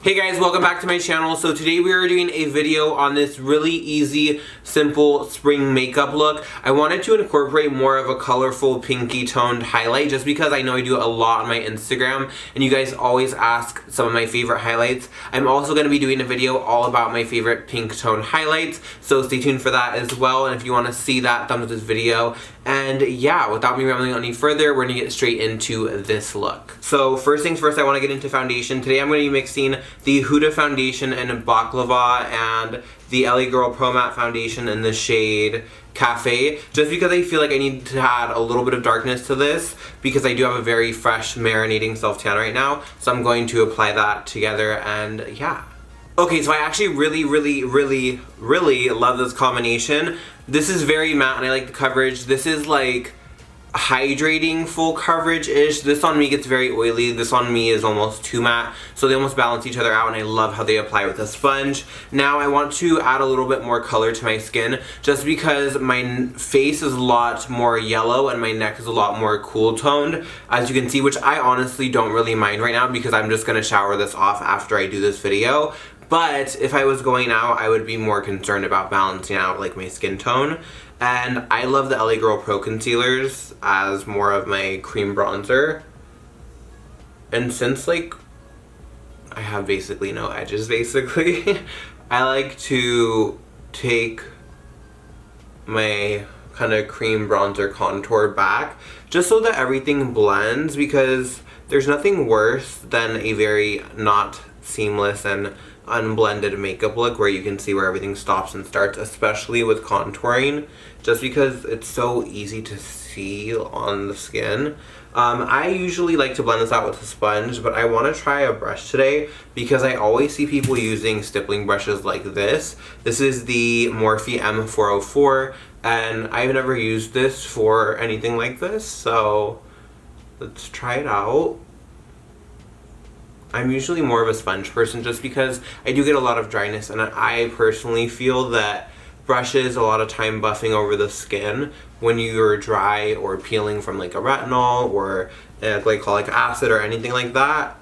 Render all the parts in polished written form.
Hey guys, welcome back to my channel. So today we are doing a video on this really easy, simple spring makeup look. I wanted to incorporate more of a colorful pinky toned highlight just because I know I do a lot on my Instagram and you guys always ask some of my favorite highlights. I'm also going to be doing a video all about my favorite pink toned highlights, so stay tuned for that as well. And if you want to see that, thumbs up this video. And yeah, without me rambling any further, we're going to get straight into this look. So first things first, I want to get into foundation. Today I'm going to be mixing the Huda foundation in Baklava and the LA Girl Pro Matte foundation in the shade Cafe, just because I feel like I need to add a little bit of darkness to this because I do have a very fresh marinating self tan right now, so I'm going to apply that together. And yeah. Okay, so I actually really love this combination. This is very matte and I like the coverage. This is like hydrating full coverage-ish. This on me gets very oily. This on me is almost too matte. So they almost balance each other out and I love how they apply with a sponge. Now I want to add a little bit more color to my skin just because my face is a lot more yellow and my neck is a lot more cool toned, as you can see, which I honestly don't really mind right now because I'm just going to shower this off after I do this video. But if I was going out, I would be more concerned about balancing out like my skin tone. And I love the LA Girl Pro concealers as more of my cream bronzer. And since like I have basically no edges basically, I like to take my kind of cream bronzer contour back just so that everything blends, because there's nothing worse than a very not seamless and unblended makeup look where you can see where everything stops and starts, especially with contouring, just because it's so easy to see on the skin. I usually like to blend this out with a sponge, but I want to try a brush today because I always see people using stippling brushes like this. This is the Morphe M404 and I've never used this for anything like this, so let's try it out. I'm usually more of a sponge person just because I do get a lot of dryness, and I personally feel that brushes a lot of time buffing over the skin when you're dry or peeling from like a retinol or a glycolic acid or anything like that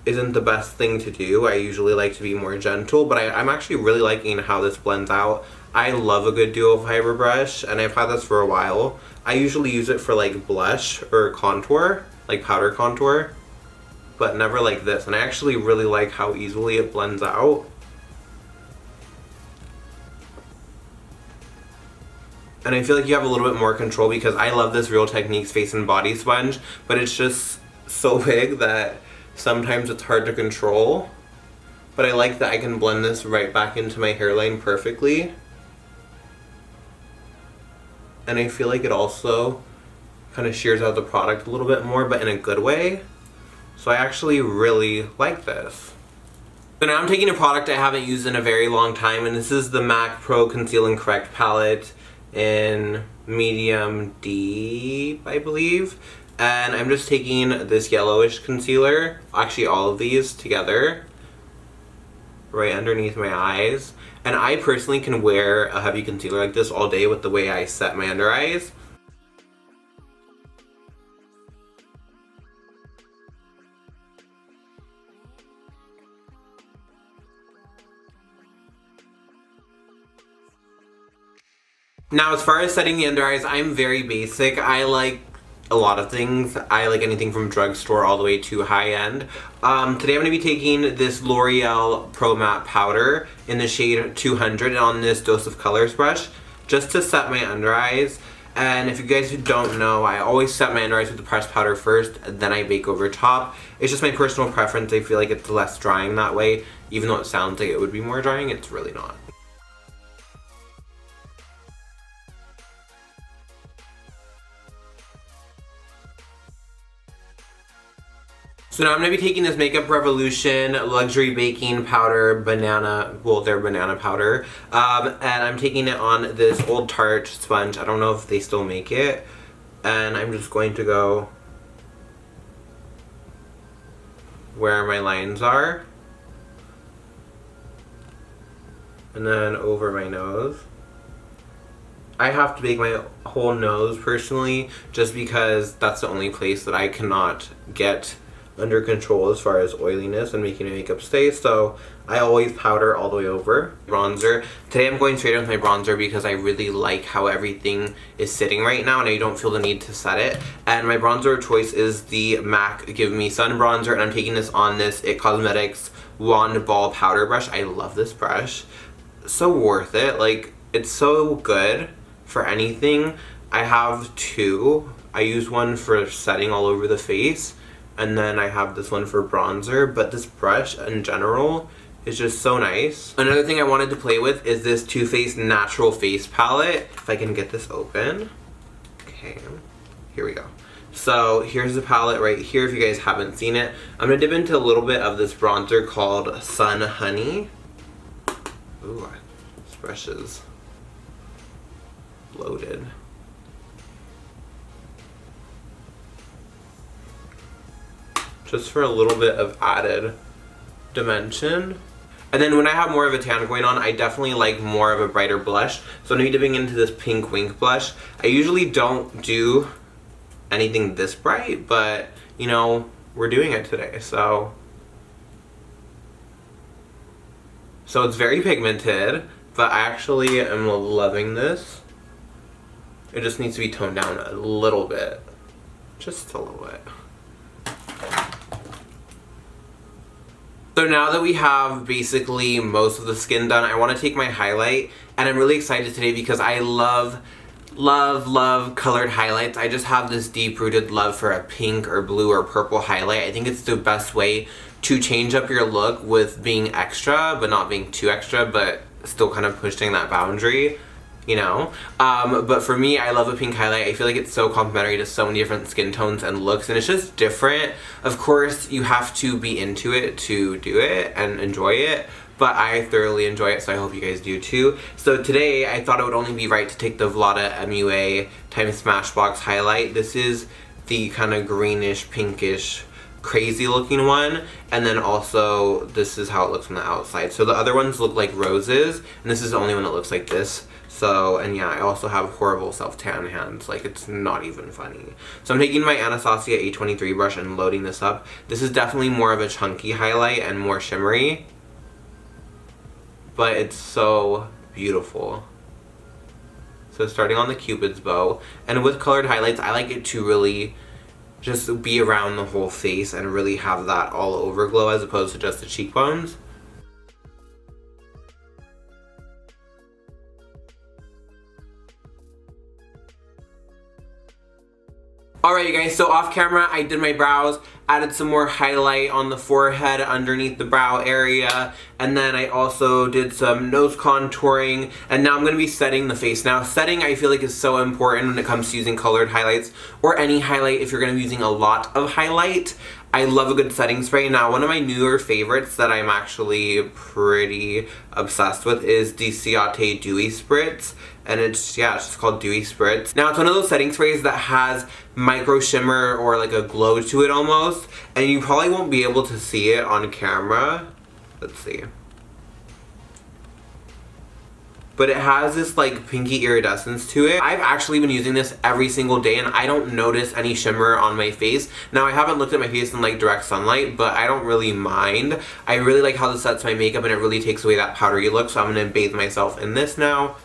isn't the best thing to do. I usually like to be more gentle, but I'm actually really liking how this blends out. I love a good dual fiber brush and I've had this for a while. I usually use it for like blush or contour, like powder contour, but never like this, and I actually really like how easily it blends out. And I feel like you have a little bit more control because I love this Real Techniques face and body sponge, but it's just so big that sometimes it's hard to control. But I like that I can blend this right back into my hairline perfectly. And I feel like it also kind of shears out the product a little bit more, but in a good way. So I actually really like this. So now I'm taking a product I haven't used in a very long time, and this is the MAC Pro Conceal and Correct palette in medium deep, I believe. And I'm just taking this yellowish concealer, actually all of these together, right underneath my eyes. And I personally can wear a heavy concealer like this all day with the way I set my under eyes. Now, as far as setting the under eyes, I'm very basic. I like a lot of things. I like anything from drugstore all the way to high-end. Today I'm going to be taking this L'Oreal Pro Matte Powder in the shade 200 on this Dose of Colors brush just to set my under eyes. And if you guys don't know, I always set my under eyes with the pressed powder first, then I bake over top. It's just my personal preference. I feel like it's less drying that way. Even though it sounds like it would be more drying, it's really not. So now I'm going to be taking this Makeup Revolution Luxury Baking Powder they're banana powder, and I'm taking it on this old Tarte sponge. I don't know if they still make it, and I'm just going to go where my lines are, and then over my nose. I have to bake my whole nose personally, just because that's the only place that I cannot get under control as far as oiliness and making my makeup stay, so I always powder all the way over. Bronzer. Today I'm going straight in with my bronzer because I really like how everything is sitting right now and I don't feel the need to set it. And my bronzer of choice is the MAC Give Me Sun Bronzer, and I'm taking this on this IT Cosmetics Wand Ball Powder Brush. I love this brush. So worth it. Like, it's so good for anything. I have two. I use one for setting all over the face, and then I have this one for bronzer, but this brush in general is just so nice. Another thing I wanted to play with is this Too Faced Natural Face Palette. If I can get this open. Okay, here we go. So here's the palette right here if you guys haven't seen it. I'm gonna dip into a little bit of this bronzer called Sun Honey. Ooh, this brush is loaded. Just for a little bit of added dimension. And then when I have more of a tan going on, I definitely like more of a brighter blush. So I'm going to be dipping into this Pink Wink blush. I usually don't do anything this bright, but you know, we're doing it today, so it's very pigmented, but I actually am loving this. It just needs to be toned down a little bit. Just a little bit. So now that we have basically most of the skin done, I want to take my highlight, and I'm really excited today because I love colored highlights. I just have this deep-rooted love for a pink or blue or purple highlight. I think it's the best way to change up your look with being extra, but not being too extra, but still kind of pushing that boundary, you know? But for me, I love a pink highlight. I feel like it's so complementary to so many different skin tones and looks, and it's just different. Of course, you have to be into it to do it and enjoy it, but I thoroughly enjoy it, so I hope you guys do too. So today, I thought it would only be right to take the Vlada MUA times Smashbox highlight. This is the kind of greenish, pinkish, crazy looking one, and then also this is how it looks from the outside. So the other ones look like roses, and this is the only one that looks like this. So, and yeah, I also have horrible self-tan hands, like it's not even funny. So I'm taking my Anastasia A23 brush and loading this up. This is definitely more of a chunky highlight and more shimmery, but it's so beautiful. So starting on the Cupid's bow, and with colored highlights, I like it to really just be around the whole face and really have that all over glow as opposed to just the cheekbones. Alright you guys, so off camera I did my brows, added some more highlight on the forehead underneath the brow area, and then I also did some nose contouring, and now I'm going to be setting the face. Now setting I feel like is so important when it comes to using colored highlights, or any highlight if you're going to be using a lot of highlight. I love a good setting spray. Now one of my newer favorites that I'm actually pretty obsessed with is the Ciate Dewy Spritz. And it's just called Dewy Spritz. Now it's one of those setting sprays that has micro shimmer or like a glow to it almost. And you probably won't be able to see it on camera. Let's see. But it has this like pinky iridescence to it. I've actually been using this every single day and I don't notice any shimmer on my face. Now I haven't looked at my face in like direct sunlight, but I don't really mind. I really like how this sets my makeup and it really takes away that powdery look, so I'm gonna bathe myself in this now.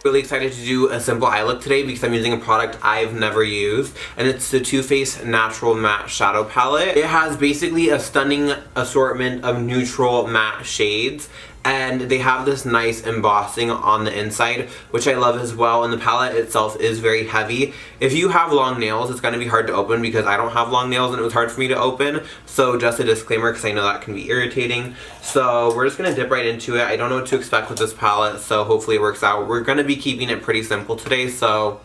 Really excited to do a simple eye look today because I'm using a product I've never used, and it's the Too Faced Natural Matte Shadow Palette. It has basically a stunning assortment of neutral matte shades, and they have this nice embossing on the inside, which I love as well, and the palette itself is very heavy. If you have long nails, it's going to be hard to open because I don't have long nails and it was hard for me to open, so just a disclaimer because I know that can be irritating. So we're just going to dip right into it. I don't know what to expect with this palette, so hopefully it works out. We're going to be keeping it pretty simple today, so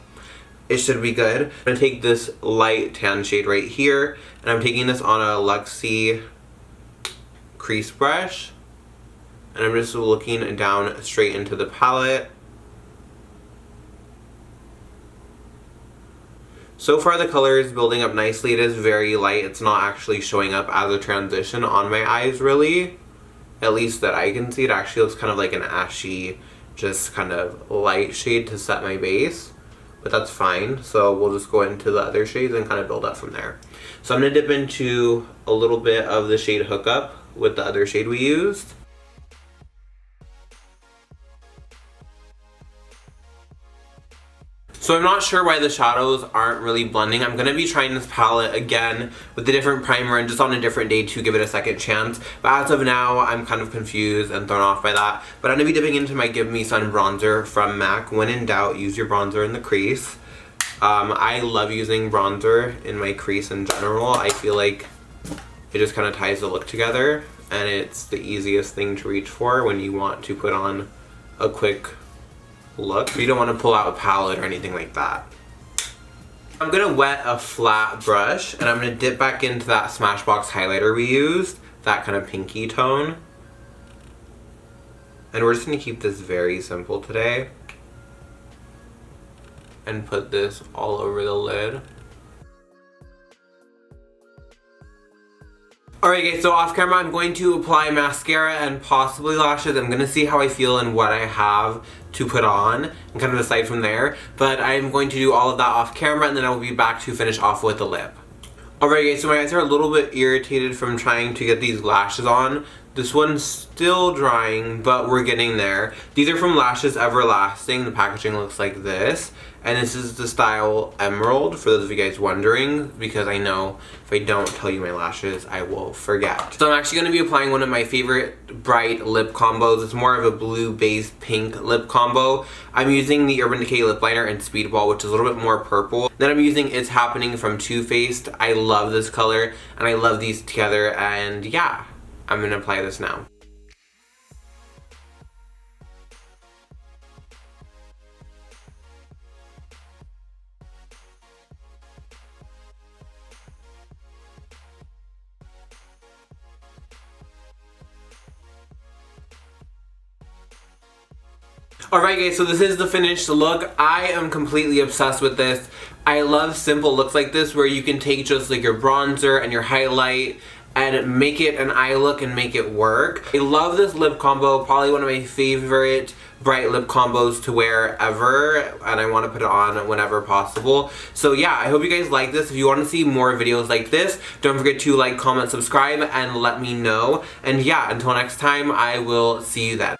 it should be good. I'm going to take this light tan shade right here, and I'm taking this on a Luxie crease brush. And I'm just looking down straight into the palette. So far the color is building up nicely. It is very light. It's not actually showing up as a transition on my eyes really. At least that I can see. It actually looks kind of like an ashy, just kind of light shade to set my base. but that's fine. So we'll just go into the other shades and kind of build up from there. So I'm going to dip into a little bit of the shade Hookup with the other shade we used. So I'm not sure why the shadows aren't really blending. I'm going to be trying this palette again with a different primer and just on a different day to give it a second chance. But as of now, I'm kind of confused and thrown off by that. But I'm going to be dipping into my Give Me Sun bronzer from MAC. When in doubt, use your bronzer in the crease. I love using bronzer in my crease in general. I feel like it just kind of ties the look together. And it's the easiest thing to reach for when you want to put on a quick look. You don't want to pull out a palette or anything like that. I'm going to wet a flat brush and I'm going to dip back into that Smashbox highlighter we used, that kind of pinky tone. And we're just going to keep this very simple today and put this all over the lid. Alright guys, so off camera I'm going to apply mascara and possibly lashes. I'm going to see how I feel and what I have to put on and kind of decide from there. But I'm going to do all of that off camera and then I will be back to finish off with the lip. Alright guys, so my eyes are a little bit irritated from trying to get these lashes on. This one's still drying, but we're getting there. These are from Lashes Everlasting. The packaging looks like this. And this is the style Emerald, for those of you guys wondering, because I know if I don't tell you my lashes, I will forget. So I'm actually going to be applying one of my favorite bright lip combos. It's more of a blue-based pink lip combo. I'm using the Urban Decay lip liner in Speedball, which is a little bit more purple. Then I'm using It's Happening from Too Faced. I love this color, and I love these together, and yeah, I'm going to apply this now. Alright guys, so this is the finished look. I am completely obsessed with this. I love simple looks like this where you can take just like your bronzer and your highlight and make it an eye look and make it work. I love this lip combo, probably one of my favorite bright lip combos to wear ever, and I want to put it on whenever possible. So yeah, I hope you guys like this. If you want to see more videos like this, don't forget to like, comment, subscribe, and let me know. And yeah, until next time, I will see you then.